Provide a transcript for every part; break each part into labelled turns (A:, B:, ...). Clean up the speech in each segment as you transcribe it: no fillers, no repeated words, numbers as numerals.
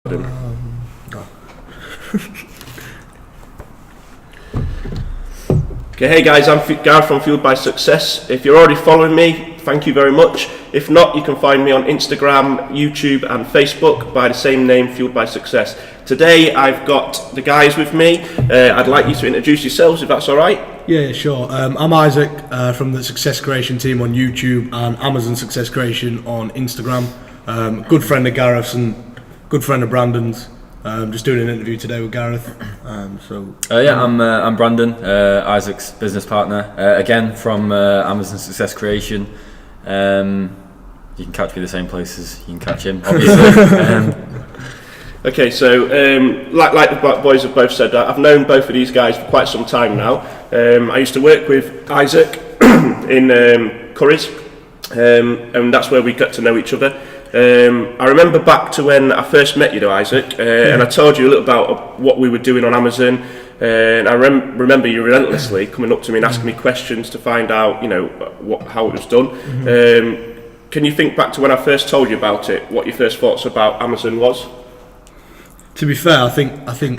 A: Okay, hey guys, I'm Gareth from Fueled by Success. If you're already following me, thank you very much. If not, you can find me on Instagram, YouTube and Facebook by the same name, Fueled by Success. Today I've got the guys with me. I'd like you to introduce yourselves, if that's alright.
B: Yeah, sure. I'm Izaak from the Success Creation team on YouTube and Amazon Success Creation on Instagram. Good friend of Gareth's and good friend of Brandon's. Just doing an interview today with Gareth.
C: I'm Brandon, Isaac's business partner. Again from Amazon Success Creation. You can catch me the same places you can catch him, obviously.
A: Okay, so like the boys have both said, I've known both of these guys for quite some time now. I used to work with Izaak in Curry's, and that's where we got to know each other. I remember back to when I first met you, Izaak, and I told you a little about what we were doing on Amazon. And I remember you relentlessly coming up to me and asking me questions to find out, how it was done. Can you think back to when I first told you about it? What your first thoughts about Amazon was?
B: To be fair, I think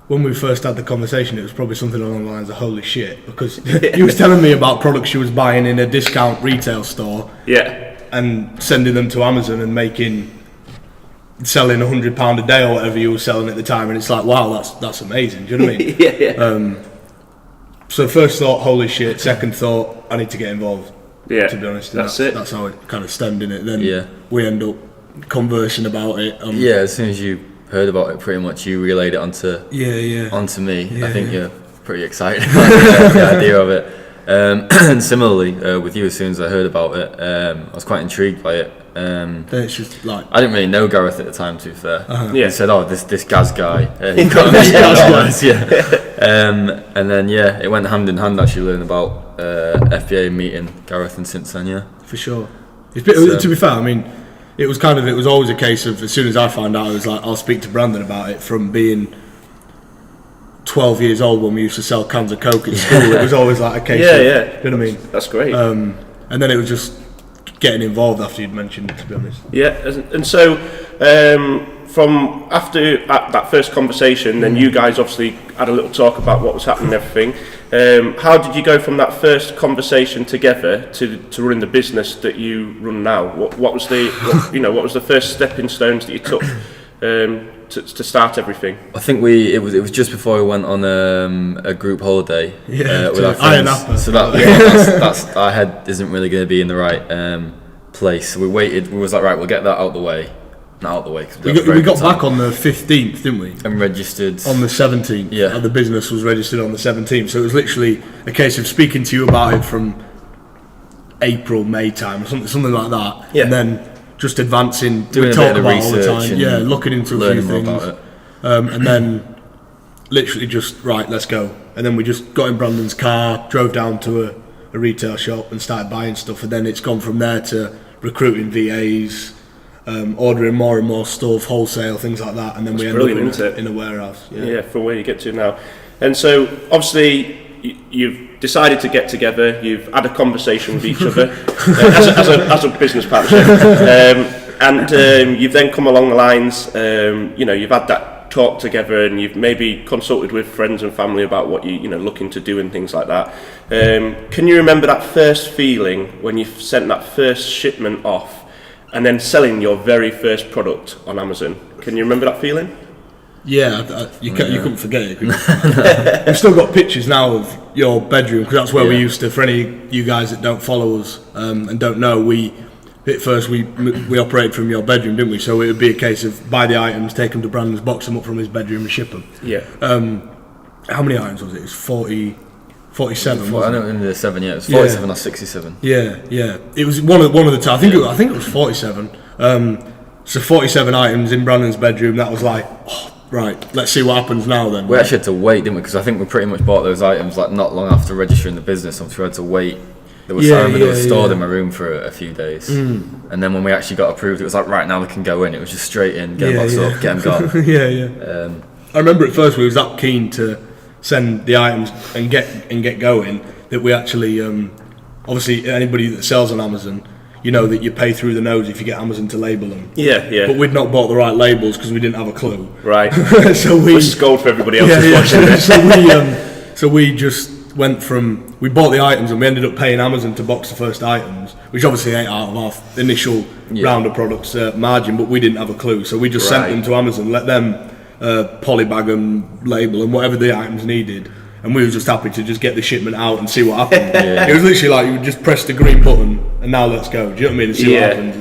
B: when we first had the conversation, it was probably something along the lines of "holy shit," because you was telling me about products you was buying in a discount retail store.
A: Yeah.
B: And sending them to Amazon and selling £100 a day or whatever you were selling at the time, and it's like, wow, that's amazing. Do you know what I mean?
A: Yeah.
B: So first thought, holy shit. Second thought, I need to get involved.
A: Yeah.
B: To be honest,
A: that's it.
B: That's how it kind of stemmed in it. Then we end up conversing about it.
C: As soon as you heard about it, pretty much you relayed it onto me. I think you're pretty excited about the idea of it. And similarly with you, as soon as I heard about it, I was quite intrigued by it.
B: Then it's just like,
C: I didn't really know Gareth at the time, to be fair.
A: Yeah.
C: He said, this Gaz guy.
A: And
C: then it went hand in hand actually learning about FBA meeting Gareth, and since then,
B: for sure. To be fair, I mean, it was always a case of, as soon as I found out, I was like, I'll speak to Brandon about it. From being 12 years old when we used to sell cans of Coke at school, it was always like a case of, you know what I mean?
A: That's great.
B: And then it was just getting involved after you'd mentioned it, to be honest.
A: Yeah, and so from after that first conversation, then you guys obviously had a little talk about what was happening and everything. How did you go from that first conversation together to run the business that you run now? What was the what was the first stepping stones that you took to start everything?
C: I think it was just before we went on a group holiday with our friends. So that's our head isn't really going to be in the right place. So we waited. We was like, right, we'll get that out the way. Not out the way.
B: We got back on the 15th, didn't we?
C: And registered
B: on the 17th.
C: Yeah.
B: And the business was registered on the 17th. So it was literally a case of speaking to you about it from April, May time, or something like that. Yeah. And then just advancing,
C: doing
B: we talk about all the time, looking into a few things,
C: about it.
B: And then literally just, right, let's go. And then we just got in Brandon's car, drove down to a retail shop and started buying stuff, and then it's gone from there to recruiting VAs, ordering more and more stuff, wholesale, things like that, and then we end up in a warehouse.
A: Yeah, from where you get to now. And so obviously you've decided to get together, you've had a conversation with each other as a business partnership, and you've then come along the lines, you've had that talk together, and you've maybe consulted with friends and family about what you're looking to do and things like that. Can you remember that first feeling when you sent that first shipment off and then selling your very first product on Amazon? Can you remember that feeling?
B: Yeah, you couldn't forget it. We've still got pictures now of your bedroom, because that's where we used to. For any of you guys that don't follow us and don't know, we operated from your bedroom, didn't we? So it would be a case of buy the items, take them to Brandon's, box them up from his bedroom and ship them.
A: Yeah.
B: How many items was it? It was 47.
C: I know in the 7. Yeah, it was 47 or 67.
B: Yeah. It was one of the time. I think it was 47. So 47 items in Brandon's bedroom. That was like, right, let's see what happens now then.
C: We actually had to wait, didn't we? Because I think we pretty much bought those items like not long after registering the business, so we had to wait. They were stored in my room for a few days, and then when we actually got approved, it was like, right, now we can go in. It was just straight in, get them boxed up, get them gone.
B: I remember at first we was that keen to send the items and get going that we actually, obviously anybody that sells on Amazon, you know that you pay through the nose if you get Amazon to label them.
A: Yeah.
B: But we'd not bought the right labels because we didn't have a clue.
A: Right.
B: So we
A: scold for everybody else who's watching this.
B: So we just went from, we bought the items and we ended up paying Amazon to box the first items, which obviously ain't out of our initial round of products margin, but we didn't have a clue. So we just sent them to Amazon, let them polybag them, label them, whatever the items needed. And we were just happy to just get the shipment out and see what happened. It was literally like you would just press the green button and now let's go. Do you know what I mean? And see what happens.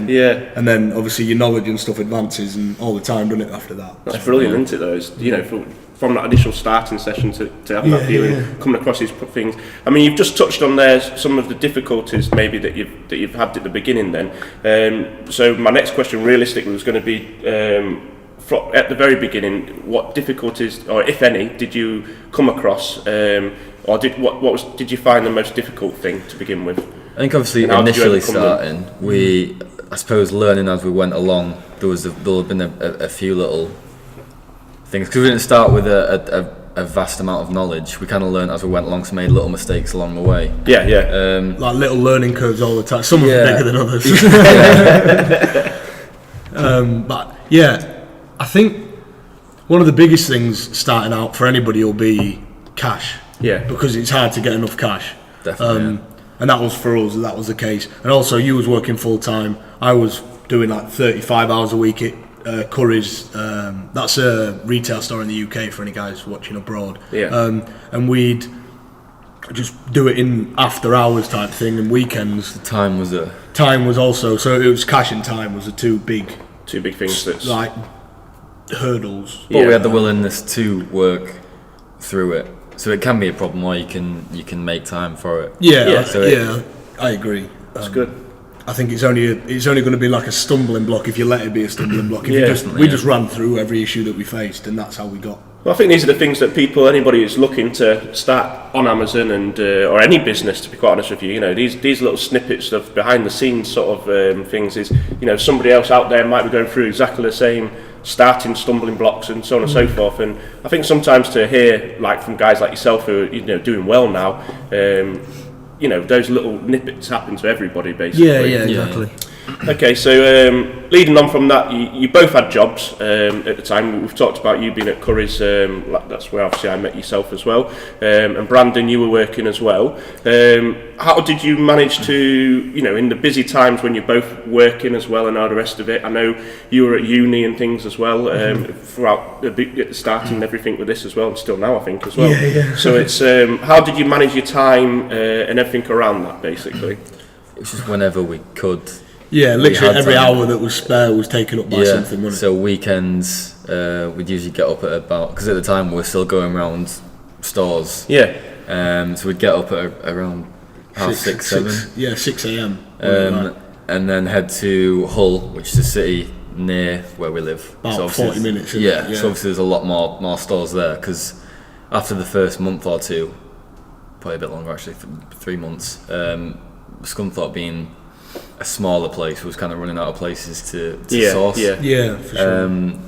B: And then obviously your knowledge and stuff advances and all the time, doesn't it, after that?
A: That's brilliant, isn't it, though? It's, you know, from that initial starting session to having that feeling, coming across these things. I mean, you've just touched on there some of the difficulties maybe that you've had at the beginning then. So my next question realistically was going to be, at the very beginning, what difficulties, or if any, did you come across, or did you find the most difficult thing to begin with?
C: I think obviously initially starting, I suppose learning as we went along, there'll have been a few little things, because we didn't start with a vast amount of knowledge. We kind of learned as we went along, so made little mistakes along the way.
B: Like little learning curves all the time. Some are bigger than others. But yeah, I think one of the biggest things starting out for anybody will be cash. Because it's hard to get enough cash.
C: Definitely.
B: And that was for us, that was the case. And also you was working full time. I was doing like 35 hours a week at Curry's. That's a retail store in the UK for any guys watching abroad. And we'd just do it in after hours type thing and weekends.
C: The time was
B: also, so it was cash and time was the two big
A: things that's
B: like hurdles.
C: But we had the willingness to work through it, so it can be a problem or you can make time for it. I agree.
A: That's good.
B: I think it's only going to be like a stumbling block if you let it be a stumbling block. We just ran through every issue that we faced, and that's how we got.
A: Well, I think these are the things that anybody who's looking to start on Amazon and or any business, to be quite honest with you, these little snippets of behind the scenes sort of things is, somebody else out there might be going through exactly the same starting stumbling blocks and so on and so forth. And I think sometimes to hear like from guys like yourself who are doing well now, those little nippets happen to everybody basically.
B: Yeah, exactly.
A: Okay, so leading on from that, you both had jobs at the time. We've talked about you being at Curry's, that's where obviously I met yourself as well. And Brandon, you were working as well. How did you manage to, in the busy times when you're both working as well and all the rest of it? I know you were at uni and things as well, throughout at the starting and everything with this as well, and still now I think as well. So it's, how did you manage your time and everything around that basically?
C: It was just whenever we could.
B: Yeah, literally every hour that was spare was taken up by something, wasn't it?
C: So weekends, we'd usually get up at about, because at the time we were still going around stores. So we'd get up at around 6:30,
B: 6 a.m.
C: And then head to Hull, which is a city near where we live.
B: About 40 minutes.
C: So obviously there's a lot more stores there, because after the first month or two, probably a bit longer actually, 3 months, Scunthorpe being a smaller place was kind of running out of places to source.
B: For sure.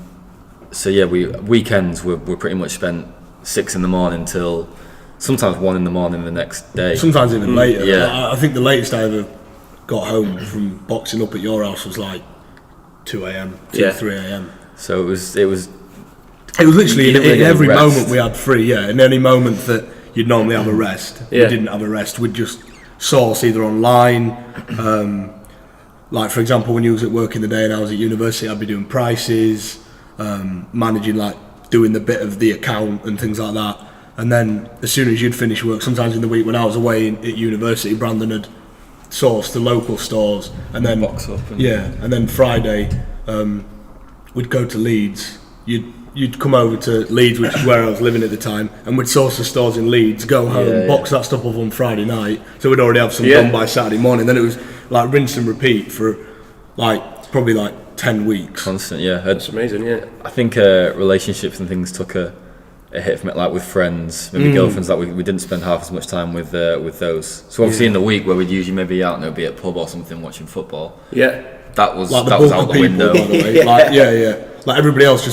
C: So weekends were pretty much spent 6 a.m. till sometimes 1 a.m. the next day.
B: Sometimes even later.
C: Yeah.
B: I think the latest I ever got home from boxing up at your house was like 2 a.m. 3 a.m.
C: So it was
B: literally in every moment we had free. In any moment that you'd normally have a rest, we didn't have a rest. We'd just source either online, like for example when you was at work in the day and I was at university, I'd be doing prices, managing like doing the bit of the account and things like that. And then as soon as you'd finish work, sometimes in the week when I was away at university, Brandon had sourced the local stores and then
C: box up
B: and then Friday we'd go to Leeds. You'd come over to Leeds, which is where I was living at the time, and we'd source the stores in Leeds, go home, box that stuff up on Friday night, so we'd already have some done by Saturday morning. Then it was like rinse and repeat for probably 10 weeks.
C: Constant,
A: That's amazing,
C: I think relationships and things took a hit from it, like with friends, maybe girlfriends, that we didn't spend half as much time with those. So obviously in the week where we'd usually maybe out and be at a pub or something watching football. That was
B: like
C: that was out the window.
B: By the way. Like everybody else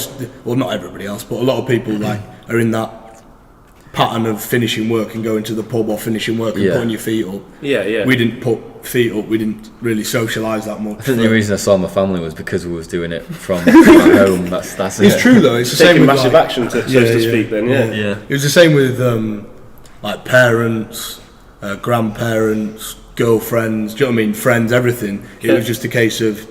B: not everybody else, but a lot of people are in that pattern of finishing work and going to the pub or finishing work and putting your feet up. We didn't put feet up. We didn't really socialise that much.
C: I think the reason I saw my family was because we was doing it from home. That's
B: it's true though. It's the same with
A: massive action to speak. Then
B: It was the same with like parents, grandparents, girlfriends. Do you know what I mean? Friends, everything. It was just a case of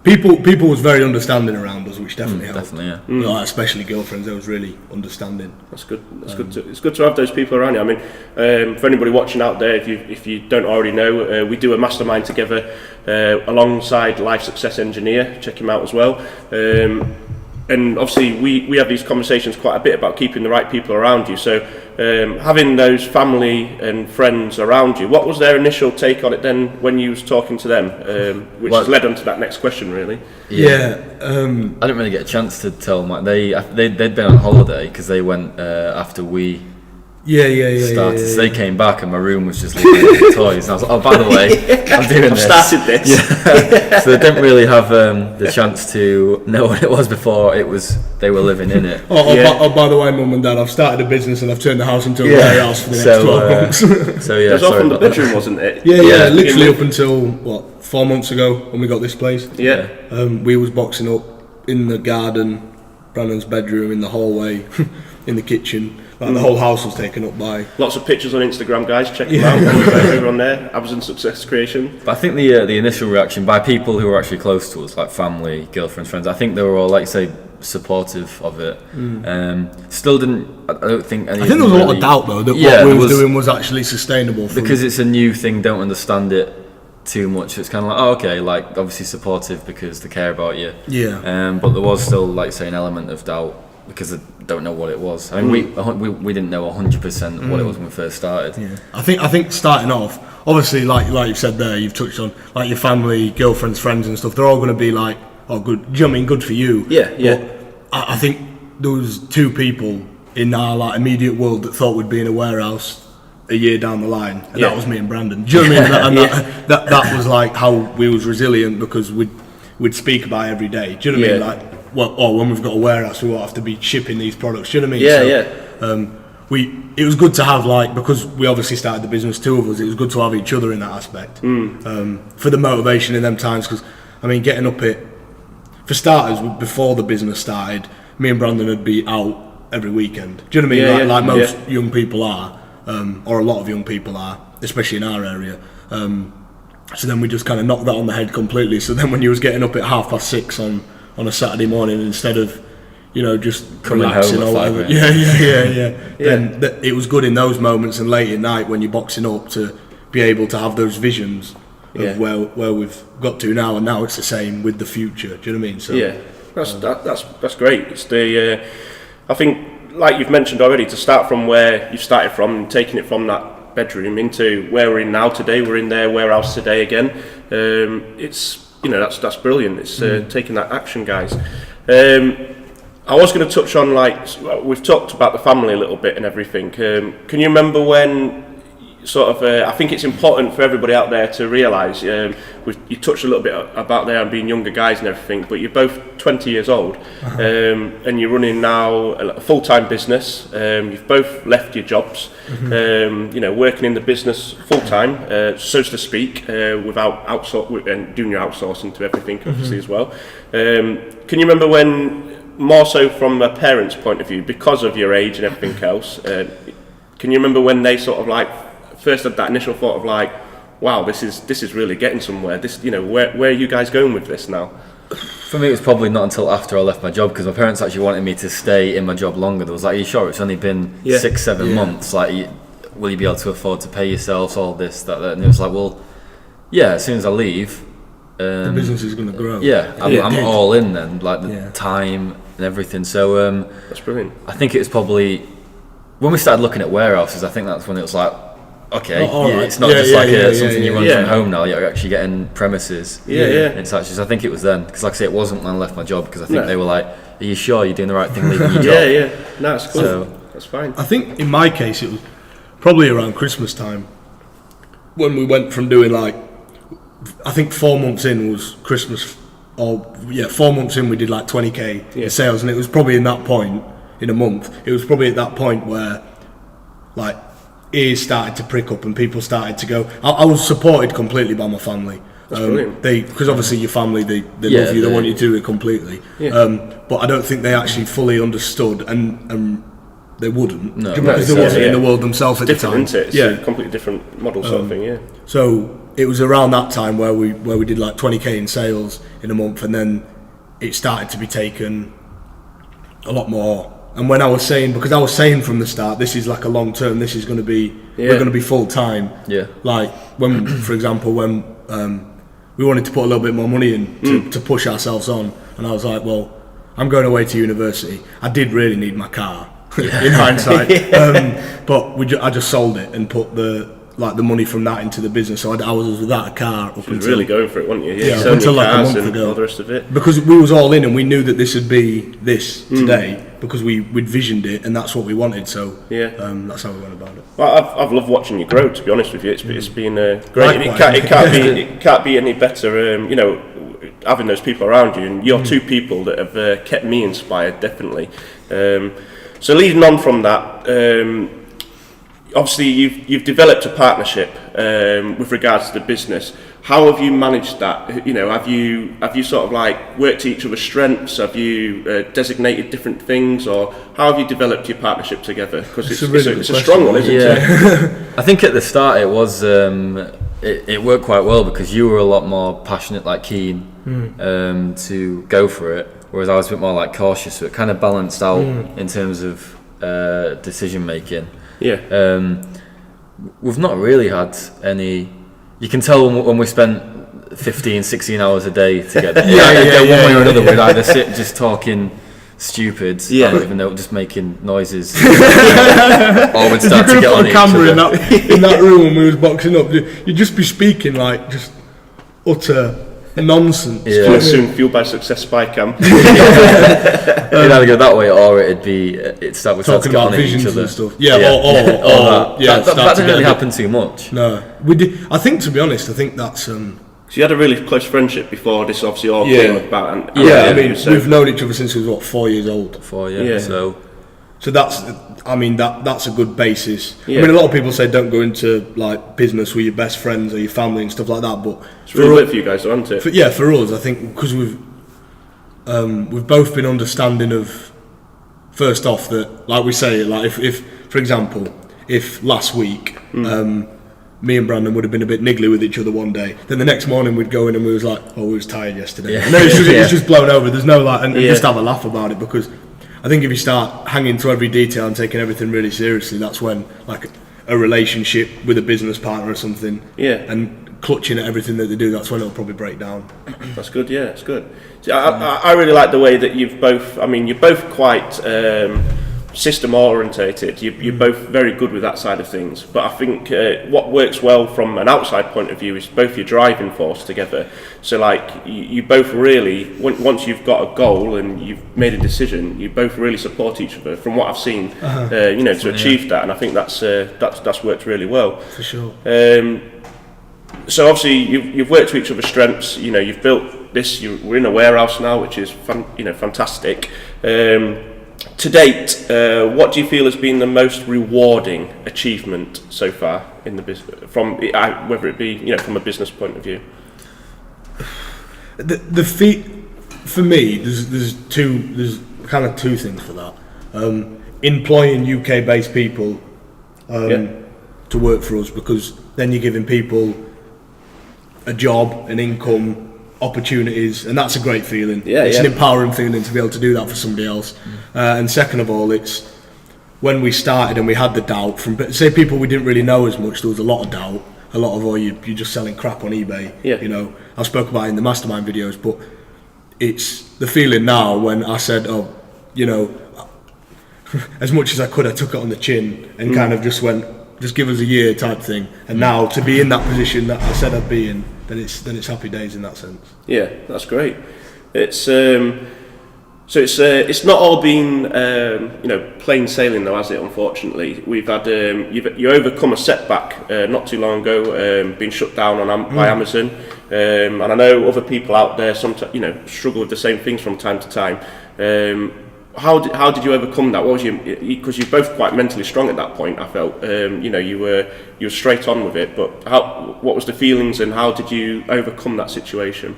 B: people was very understanding around us, which definitely helped.
C: Definitely,
B: You know, like especially girlfriends, they was really understanding.
A: That's good. It's good to have those people around you. I mean, for anybody watching out there, if you don't already know, we do a mastermind together alongside Life Success Engineer. Check him out as well. And obviously, we have these conversations quite a bit about keeping the right people around you. So having those family and friends around you, what was their initial take on it then when you was talking to them? Which has led on to that next question, really.
C: I didn't really get a chance to tell them. Like, they'd been on holiday because they went after we started. So they came back and my room was just leaving with toys. And I was like, oh, by the way, I'm doing this.
A: I've started this.
C: So they didn't really have the chance to know what it was before they were living in it.
B: By the way, Mum and Dad, I've started a business and I've turned the house into a warehouse for the next 12 months.
C: So yeah,
A: it was all from the bedroom, wasn't it?
B: Literally up until 4 months ago when we got this place. We was boxing up in the garden, Brandon's bedroom, in the hallway, in the kitchen. Like the whole house was taken up by.
A: Lots of pictures on Instagram, guys. Check them out. Over on there, Amazon Success Creation.
C: But I think the initial reaction by people who were actually close to us, like family, girlfriends, friends, I think they were all, like, say, supportive of it. Still didn't. I don't think. I think
B: there was a lot of doubt though that what we were doing was actually sustainable.
C: Because it's a new thing, don't understand it too much. It's kind of like, oh, okay, like obviously supportive because they care about you. But there was still, like, say, an element of doubt because I don't know what it was. I mean, we didn't know 100% what it was when we first started.
B: I think starting off, obviously, like you've said there, you've touched on, like, your family, girlfriends, friends and stuff, they're all going to be like, oh, good, do you know what I mean, good for you. But I think there was two people in our, like, immediate world that thought we'd be in a warehouse a year down the line, and that was me and Brandon. Do you know what I mean? That was like how we was resilient, because we'd speak about it every day. Do you know what I mean? Like, when we've got a warehouse, we won't have to be shipping these products. Do you know what I mean? It was good to have, like, because we obviously started the business, two of us, it was good to have each other in that aspect. For the motivation in them times, because, I mean, getting up it, for starters, before the business started, me and Brandon would be out every weekend. Do you know what I mean? Like most young people are, or a lot of young people are, especially in our area. So then we just kind of knocked that on the head completely. So then when you was getting up at 6:30 on a Saturday morning, instead of, you know, just
C: coming
B: relaxing
C: home
B: or whatever. Then it was good in those moments and late at night when you're boxing up to be able to have those visions of where we've got to now, and now it's the same with the future. Do you know what I mean? So
A: that's great. It's the I think, like you've mentioned already, to start from where you started from and taking it from that bedroom into where we're in now today. We're in their warehouse today again. It's, you know, that's brilliant. It's taking that action, guys. I was going to touch on, like, we've talked about the family a little bit and everything. Can you remember when sort of, I think it's important for everybody out there to realise, you touched a little bit about there and being younger guys and everything, but you're both 20 years old, and you're running now a full-time business. You've both left your jobs, you know, working in the business full-time, so to speak, without and doing your outsourcing to everything, obviously, as well. Can you remember when, more so from a parent's point of view, because of your age and everything else, can you remember when they sort of, like, first had that initial thought of, like, wow, this is really getting somewhere, this, you know, where are you guys going with this now?
C: For me, it was probably not until after I left my job, because my parents actually wanted me to stay in my job longer. They was like, are you sure? It's only been 6-7 months, like, will you be able to afford to pay yourselves all this, that, and it was like, well, yeah, as soon as I leave,
B: the business is going to grow.
C: I'm all in then, like the time and everything. So
A: that's brilliant.
C: I think it was probably when we started looking at warehouses. I think that's when it was like, okay, it's not just something you run from home now. You're actually getting premises. It's actually. So I think it was then, because, like I say, it wasn't when I left my job, because I think they were like, "Are you sure you're doing the right thing leaving your job?"
A: No, it's cool.
C: So,
A: that's fine.
B: I think in my case it was probably around Christmas time when we went from doing, like, I think 4 months in was Christmas, 4 months in we did like 20k in sales, and it was probably in that point, in a month, it was probably at that point where like ears started to prick up and people started to go. I was supported completely by my family. Because obviously your family, they love you, they want you to do it completely. But I don't think they actually fully understood, and they wouldn't, because they wasn't in the world themselves at the time.
A: Different, isn't it? It's a completely different model sort of thing. Yeah.
B: So it was around that time where we did like 20k in sales in a month, and then it started to be taken a lot more. And when I was saying from the start, this is like a long term, this is going to be we're going to be full time. Yeah. Like when, for example, when we wanted to put a little bit more money in to push ourselves on, and I was like, well, I'm going away to university. I did really need my car in hindsight, but I just sold it and put the money from that into the business. So I was without a car up until
A: really going for it, weren't you?
B: Yeah, until like a month ago.
A: All the rest of it.
B: Because we was all in, and we knew that this would be this today, because we'd visioned it, and that's what we wanted. So that's how we went about it.
A: Well, I've loved watching you grow. To be honest with you, it's been great. It can't be any better. Having those people around you, and you're two people that have kept me inspired, definitely. So leading on from that. Obviously, you've developed a partnership with regards to the business. How have you managed that? Have you sort of like worked to each other's strengths? Have you designated different things, or how have you developed your partnership together? Because it's a strong one, isn't it?
C: I think at the start it was it worked quite well, because you were a lot more passionate, like keen to go for it, whereas I was a bit more like cautious. So it kind of balanced out in terms of decision making. Yeah. We've not really had any. You can tell when we spent 15, 16 hours a day together. One way or another, we'd either sit just talking stupid, even though just making noises, or we'd start to get on each other.
B: You could have put a camera in that room when we was boxing up. You'd just be speaking like just utter nonsense.
A: Yeah. Soon fueled by success spy cam.
C: It'd either go that way, or it'd start to get on
B: visions
C: each other
B: and stuff. That
C: didn't really happen too much.
B: No, we did. I think, to be honest, that's.
A: So you had a really close friendship before this obviously all came about.
B: We've known each other since we was 4 years old. So that's a good basis. I mean, a lot of people say don't go into like business with your best friends or your family and stuff like that, but
A: it's really good for you guys, isn't it?
B: For us, I think, because we've both been understanding of, first off, that, like we say, like if for example, if last week me and Brandon would have been a bit niggly with each other one day, then the next morning we'd go in and we was like, oh, we was tired yesterday. And then it's just blown over. There's no like, and just have a laugh about it, because I think if you start hanging to every detail and taking everything really seriously, that's when like a relationship with a business partner or something, and clutching at everything that they do, that's when it'll probably break down.
A: That's good, it's good. See, I really like the way that you've both, you're both quite system orientated. You're both very good with that side of things, but I think what works well from an outside point of view is both your driving force together. So like you both really, once you've got a goal and you've made a decision, you both really support each other, from what I've seen, to achieve that, and I think that's worked really well.
B: For sure.
A: So obviously you've worked to each other's strengths. You've built this. We're in a warehouse now, which is fantastic. To date, what do you feel has been the most rewarding achievement so far in the business, from whether it be from a business point of view?
B: The feat for me, there's kind of two things for that. Employing UK-based people to work for us, because then you're giving people a job, an income, opportunities, and that's a great feeling. It's an empowering feeling to be able to do that for somebody else. And second of all, it's when we started and we had the doubt from, say, people we didn't really know as much. There was a lot of doubt, a lot of, oh, you're just selling crap on eBay. I spoke about it in the mastermind videos, but it's the feeling now when I said, as much as I could, I took it on the chin and kind of just went, just give us a year type thing. And now to be in that position that I said I'd be in, then it's happy days in that sense. Yeah,
A: that's great. It's it's not all been plain sailing though, has it? Unfortunately, we've had you overcome a setback not too long ago, being shut down by Amazon, and I know other people out there sometimes struggle with the same things from time to time. how did you overcome that? What was because you're both quite mentally strong at that point, I felt. You were straight on with it, but what was the feelings and how did you overcome that situation?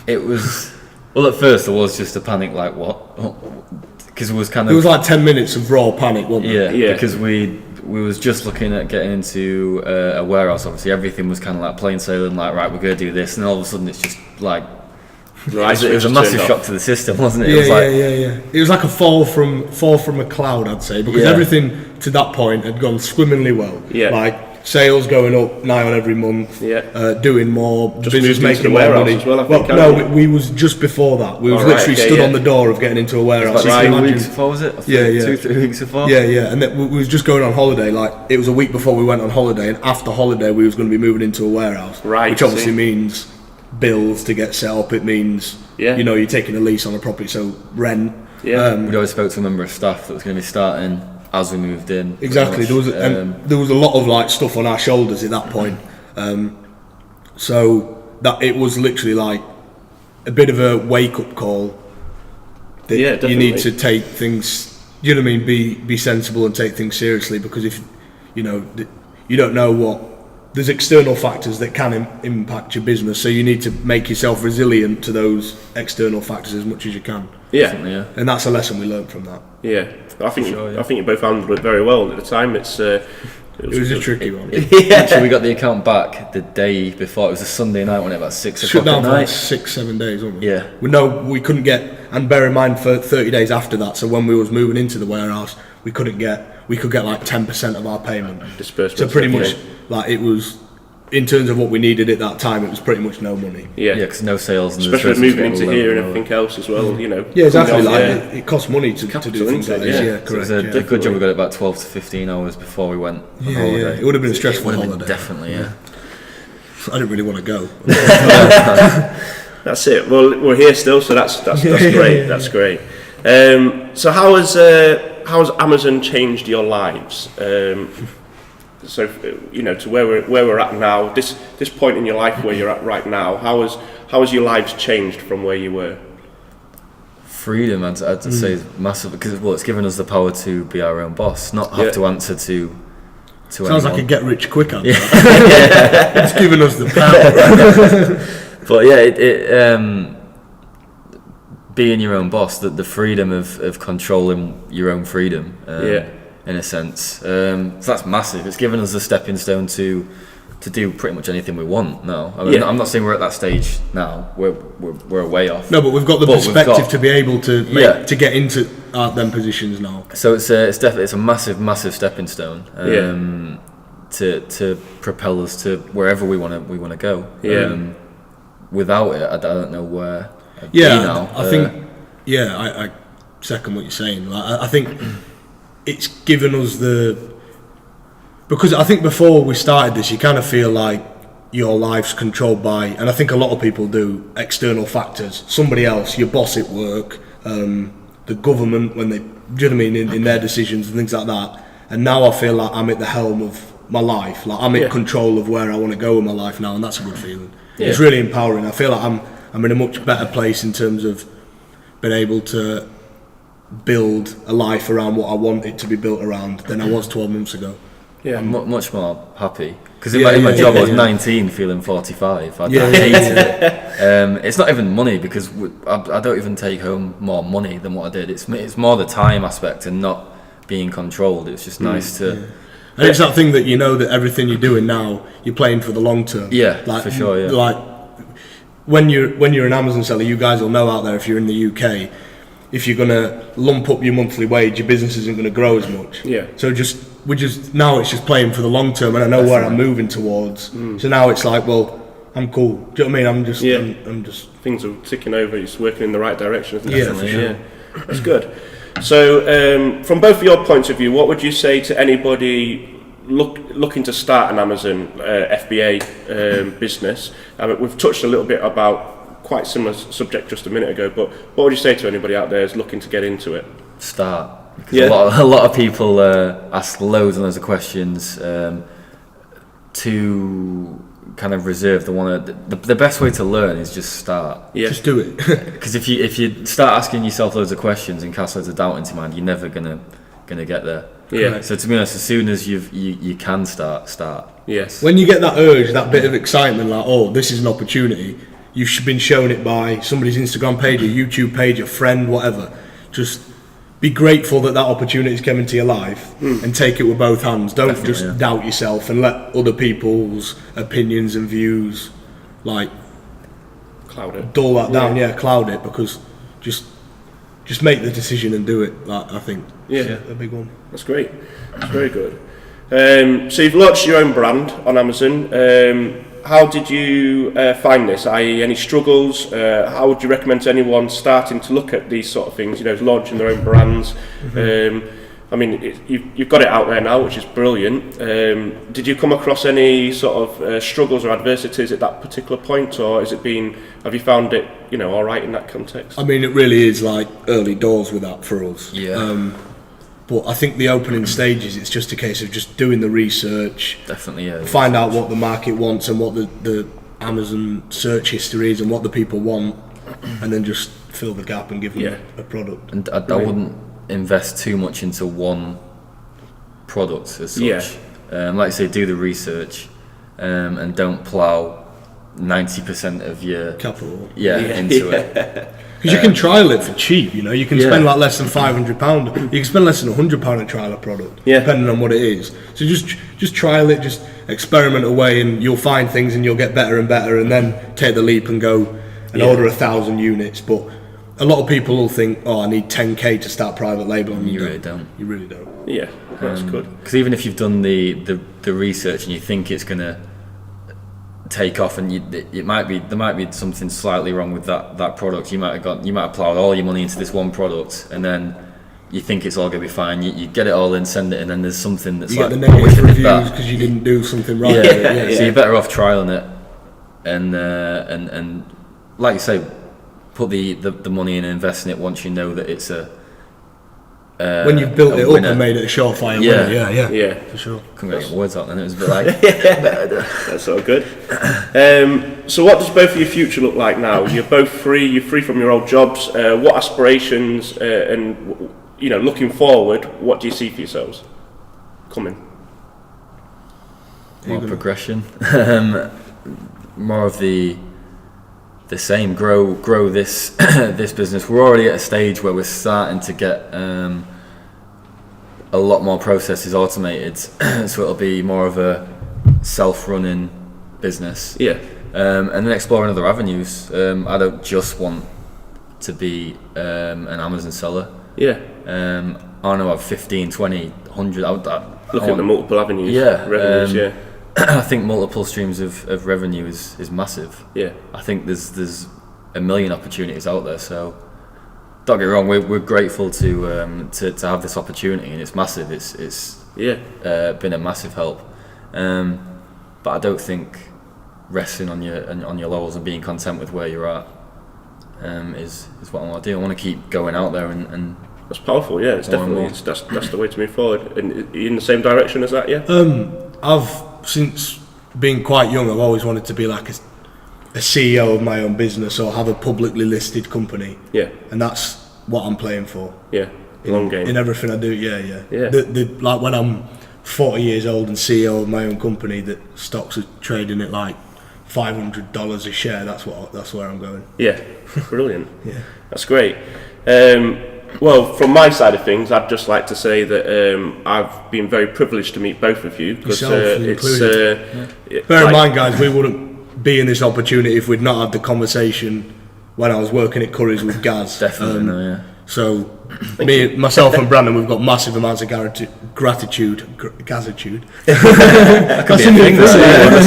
C: It was, well, at first there was just a panic, like what? Because it was kind of...
B: It was like 10 minutes of raw panic, wasn't it?
C: Yeah, because we was just looking at getting into a warehouse. Obviously everything was kind of like plain sailing, like right, we're going to do this, and all of a sudden it's just like... Right, it was a massive shock to the system, wasn't it?
B: Yeah. It was like a fall from a cloud, I'd say, because everything to that point had gone swimmingly well.
A: Yeah.
B: Like sales going up nigh on every month.
A: Yeah.
B: Doing more,
A: just
B: business making more money.
A: As well, I think,
B: we was just before that. We was literally stood on the door of getting into a warehouse.
C: Like 2 weeks before, was it? 2-3 weeks before.
B: Yeah. And then we was just going on holiday. Like it was a week before we went on holiday, and after holiday we was going to be moving into a warehouse.
A: Right.
B: Which obviously means bills to get set up. It means you're taking a lease on a property, so rent.
C: Yeah. We'd always spoke to a member of staff that was going to be starting as we moved in.
B: Exactly. There was a lot of like stuff on our shoulders at that point. So that it was literally like a bit of a wake up call. That you need to take things. You know what I mean? Be sensible and take things seriously, because if you don't know what. There's external factors that can impact your business, so you need to make yourself resilient to those external factors as much as you can.
A: Yeah.
B: And that's a lesson we learned from that.
A: Yeah, I think you both handled it very well at the time. It was
B: a tricky one.
C: Actually, we got the account back the day before. It was a Sunday night, when it about 6 o'clock at night.
B: For like 6-7 days, wasn't we?
C: Yeah.
B: We couldn't get, and bear in mind for 30 days after that. So when we was moving into the warehouse, we could get like 10% of our payment.
A: Disbursement.
B: So pretty much, like it was, in terms of what we needed at that time, it was pretty much no money.
C: Yeah, because no sales. And
A: especially moving into here and everything else as well,
B: Yeah, exactly. It costs money to do things like this. Yeah, correct.
C: So it was a good job we got it about 12 to 15 hours before we went on holiday.
B: Yeah. It would have been a stressful holiday.
C: Definitely, yeah.
B: I didn't really want to go.
A: That's it. Well, we're here still, so that's great. That's great. So how has Amazon changed your lives? So to where we're at now, this point in your life where you're at right now, how has your lives changed from where you were?
C: Freedom, I'd say, is massive, because it's given us the power to be our own boss, not have to answer to
B: Sounds
C: anyone.
B: like a get rich quick answer. It's given us the power.
C: But it being your own boss, the freedom of controlling your own freedom, in a sense. So that's massive. It's given us a stepping stone to do pretty much anything we want now. I mean, I'm not saying we're at that stage now. We're way off.
B: No, but we've got the perspective to be able to to get into them positions now.
C: So it's definitely a massive stepping stone. To propel us to wherever we want to go. Without it, I don't know where I'd be now.
B: I think. I second what you're saying. Like, I think it's given us because I think before we started this, you kind of feel like your life's controlled by, and I think a lot of people do, external factors. Somebody else, your boss at work, the government, when they, do you know what I mean, in their decisions and things like that. And now I feel like I'm at the helm of my life. Like I'm in control of where I want to go in my life now, and that's a good feeling. Yeah. It's really empowering. I feel like I'm in a much better place in terms of being able to build a life around what I want it to be built around than I was 12 months ago.
C: Yeah, I'm much more happy. Because in my job I was 19 feeling 45. I hated it. It's not even money, because I don't even take home more money than what I did. It's more the time aspect and not being controlled. It's just nice to...
B: Yeah. And it's that thing that you know that everything you're doing now, you're playing for the long term.
C: Yeah, like, for sure, yeah.
B: Like, when you're an Amazon seller, you guys will know out there, if you're in the UK, if you're going to lump up your monthly wage, your business isn't going to grow as much.
A: Yeah.
B: So now it's just playing for the long term, and I know where I'm moving towards. So now it's like, well, I'm cool. Do you know what I mean? I'm just
A: things are ticking over. It's working in the right direction, isn't it?
B: Yeah, for sure.
A: Yeah, that's good. So, from both of your points of view, what would you say to anybody looking to start an Amazon FBA business? I mean, we've touched a little bit about quite similar subject just a minute ago, but what would you say to anybody out there who's looking to get into it?
C: Start. Because a lot of people ask loads and loads of questions to kind of reserved. The best way to learn is just start.
A: Yeah.
B: Just do it.
C: Because if you start asking yourself loads of questions and cast loads of doubt into your mind, you're never gonna get there.
A: Yeah.
C: So to be honest, as soon as you can start.
A: Yes.
B: When you get that urge, that bit of excitement, like, oh, this is an opportunity, you've been shown it by somebody's Instagram page, a YouTube page, a friend, whatever. Just be grateful that opportunity's come into your life and take it with both hands. Don't just doubt yourself and let other people's opinions and views like
A: Cloud it.
B: dull that down. Yeah, cloud it, because just make the decision and do it. Like, I think a big one.
A: That's great. That's very good. So you've launched your own brand on Amazon. How did you find this? I.e., any struggles? How would you recommend to anyone starting to look at these sort of things? You know, launching their own brands. I mean, you've got it out there now, which is brilliant. Did you come across any sort of struggles or adversities at that particular point, or have you found it, all right in that context?
B: I mean, it really is like early doors with that for us.
C: Yeah.
B: But I think the opening stages, it's just a case of just doing the research.
C: Definitely, yeah.
B: Find out what the market wants and what the Amazon search history is and what the people want, and then just fill the gap and give them a product.
C: And I wouldn't invest too much into one product as such.
A: Yeah.
C: Like I say, do the research and don't plough 90% of your
B: Capital.
C: into it.
B: Because you can trial it for cheap, you can spend like less than £500. You can spend less than £100 to trial a product, depending on what it is. So just trial it, just experiment away, and you'll find things, and you'll get better and better, and then take the leap and go and order 1,000 units. But a lot of people will think, oh, I need 10k to start private label, and
C: You really don't.
B: You really don't.
A: Yeah, that's good.
C: Because even if you've done the research and you think it's gonna take off, and there might be something slightly wrong with that product. You might have plowed all your money into this one product, and then you think it's all gonna be fine. You get it all in, send it, and then there's something that's
B: you
C: like
B: get the negative
C: whipping it
B: reviews
C: back.
B: because you didn't do something right.
C: So you're better off trialing it, and like you say, put the money in and invest in it once you know that it's
B: when you've built it
C: winner.
B: up and made it a surefire winner.
A: Yeah,
B: for sure.
C: Couldn't get your words out then. It was a bit like
A: that's all good. So what does both of your future look like now? You're both free. You're free from your old jobs. What aspirations and looking forward, what do you see for yourselves coming?
C: more progression, more of the same. Grow this this business. We're already at a stage where we're starting to get a lot more processes automated, so it'll be more of a self-running business.
A: Yeah.
C: And then exploring other avenues. I don't just want to be an Amazon seller.
A: Yeah.
C: I want to have 15, 20, 100.
A: Look at the multiple avenues.
C: Yeah.
A: Revenues.
C: I think multiple streams of revenue is massive.
A: Yeah.
C: I think there's a million opportunities out there. So don't get me wrong, we're grateful to have this opportunity, and it's massive. It's been a massive help. But I don't think resting on your laurels and being content with where you're at is what I want to do. I want to keep going out there and
A: that's powerful. Yeah, it's definitely that's the way to move forward. And are you in the same direction as that? Yeah.
B: I've since being quite young, I've always wanted to be like a CEO of my own business or have a publicly listed company.
A: Yeah.
B: And that's what I'm playing for.
A: Yeah. Long game.
B: In everything I do. Yeah. Like when I'm 40 years old and CEO of my own company, that stocks are trading at like $500 a share. That's where I'm going.
A: Yeah. Brilliant.
B: Yeah.
A: That's great. Well, from my side of things, I'd just like to say that I've been very privileged to meet both of you, because
B: bear in mind, guys, we wouldn't be in this opportunity if we'd not had the conversation when I was working at Curry's with Gaz.
C: Definitely,
B: So, myself and Brandon, we've got massive amounts of gratitude. Gazitude.
A: That's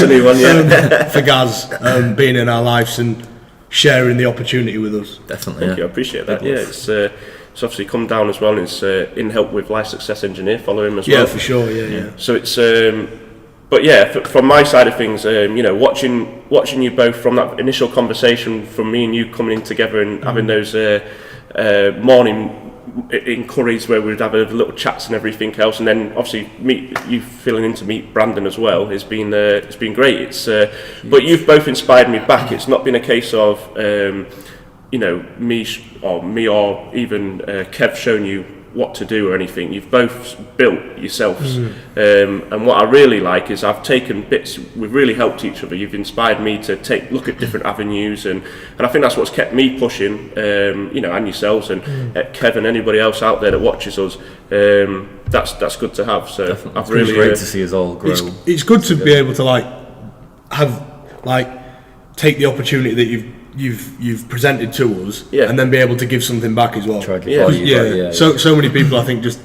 A: a new one. Yeah.
B: For Gaz being in our lives and sharing the opportunity with us.
C: Definitely.
A: Thank you. I appreciate that. Yeah, it's obviously come down as well. And it's in help with Life Success Engineer. Follow him as well.
B: Yeah, for sure. Yeah.
A: So it's. But yeah, from my side of things, watching you both from that initial conversation, from me and you coming in together and having those morning in Curry's where we'd have a little chats and everything else, and then obviously you filling in to meet Brandon as well has been it's been great. It's but you've both inspired me back. It's not been a case of me or even Kev showing you what to do or anything. You've both built yourselves, and what I really like is I've taken bits. We've really helped each other. You've inspired me to look at different avenues, and I think that's what's kept me pushing. And yourselves and Kevin, anybody else out there that watches us. That's good to have. So
C: Definitely.
A: I've really
C: great to see us all grow.
B: It's good to be able to take the opportunity that you've presented to us, and then be able to give something back as well.
C: Try to give value,
B: So many people I think just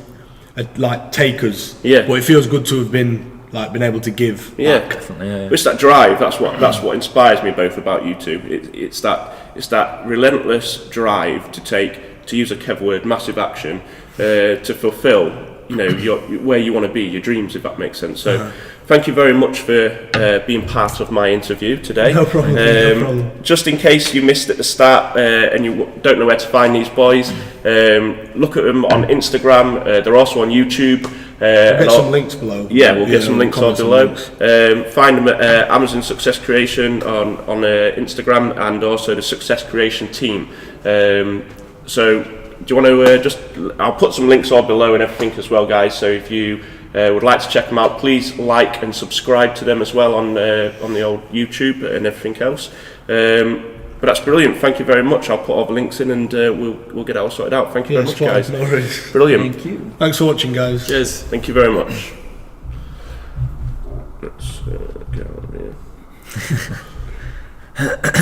B: takers, but it feels good to have been able to give back.
C: Definitely.
A: It's that drive. That's what inspires me both about you two. It's that relentless drive to use a Kev word, massive action, to fulfil where you want to be, your dreams, if that makes sense. So thank you very much for being part of my interview today.
B: No problem, no problem.
A: Just in case you missed at the start and you don't know where to find these boys, look at them on Instagram. They're also on YouTube.
B: We'll get some links below.
A: Yeah, we'll get some links below. Find them at Amazon Success Creation on Instagram, and also the Success Creation team. So do you want to I'll put some links all below and everything as well, guys. So if you would like to check them out, please like and subscribe to them as well on the old YouTube and everything else. But that's brilliant. Thank you very much. I'll put all the links in, and we'll get it all sorted out. Thank you very much, guys.
B: No worries.
A: Brilliant.
C: Thank you.
B: Thanks for watching, guys.
C: Cheers.
A: Thank you very much. Let's get on here.